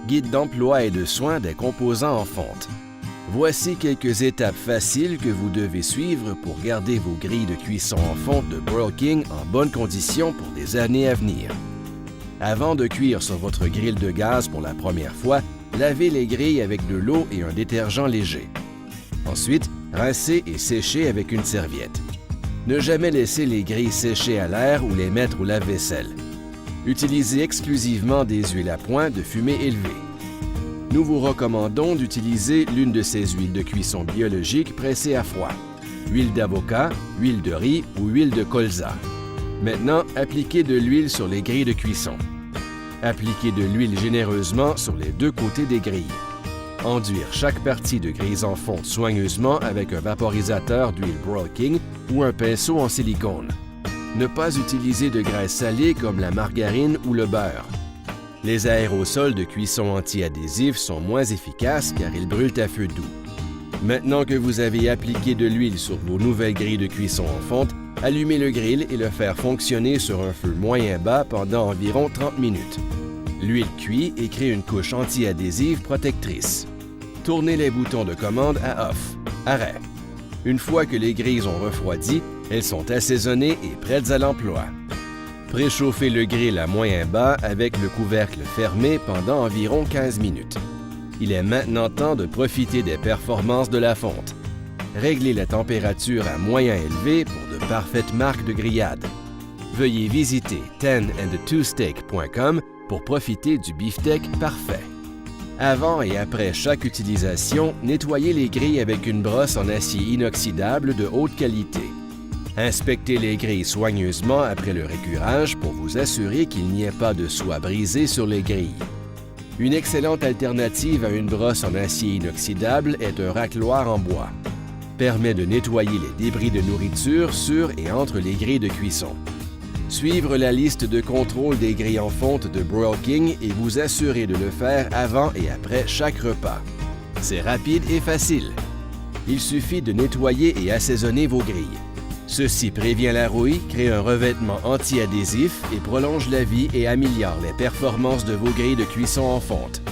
guide d'emploi et de soins des composants en fonte. Voici quelques étapes faciles que vous devez suivre pour garder vos grilles de cuisson en fonte de Broil King en bonne condition pour des années à venir. Avant de cuire sur votre grille de gaz pour la première fois, lavez les grilles avec de l'eau et un détergent léger. Ensuite, rincez et séchez avec une serviette. Ne jamais laisser les grilles sécher à l'air ou les mettre au lave-vaisselle. Utilisez exclusivement des huiles à point de fumée élevée. Nous vous recommandons d'utiliser l'une de ces huiles de cuisson biologique pressées à froid, huile d'avocat, huile de riz ou huile de colza. Maintenant, appliquez de l'huile sur les grilles de cuisson. Appliquez de l'huile généreusement sur les deux côtés des grilles. Enduire chaque partie de grilles en fonte soigneusement avec un vaporisateur d'huile Broil King ou un pinceau en silicone. Ne pas utiliser de graisse salée comme la margarine ou le beurre. Les aérosols de cuisson anti-adhésifs sont moins efficaces car ils brûlent à feu doux. Maintenant que vous avez appliqué de l'huile sur vos nouvelles grilles de cuisson en fonte, allumez le grill et le faire fonctionner sur un feu moyen bas pendant environ 30 minutes. L'huile cuit et crée une couche anti-adhésive protectrice. Tournez les boutons de commande à off, arrêt. Une fois que les grilles ont refroidi, elles sont assaisonnées et prêtes à l'emploi. Préchauffez le grill à moyen bas avec le couvercle fermé pendant environ 15 minutes. Il est maintenant temps de profiter des performances de la fonte. Réglez la température à moyen élevé pour de parfaites marques de grillade. Veuillez visiter 10and2steak.com pour profiter du beefsteak parfait. Avant et après chaque utilisation, nettoyez les grilles avec une brosse en acier inoxydable de haute qualité. Inspectez les grilles soigneusement après le récurage pour vous assurer qu'il n'y ait pas de soie brisée sur les grilles. Une excellente alternative à une brosse en acier inoxydable est un racloir en bois. Permet de nettoyer les débris de nourriture sur et entre les grilles de cuisson. Suivre la liste de contrôle des grilles en fonte de Broil King et vous assurer de le faire avant et après chaque repas. C'est rapide et facile. Il suffit de nettoyer et assaisonner vos grilles. Ceci prévient la rouille, crée un revêtement anti-adhésif et prolonge la vie et améliore les performances de vos grilles de cuisson en fonte.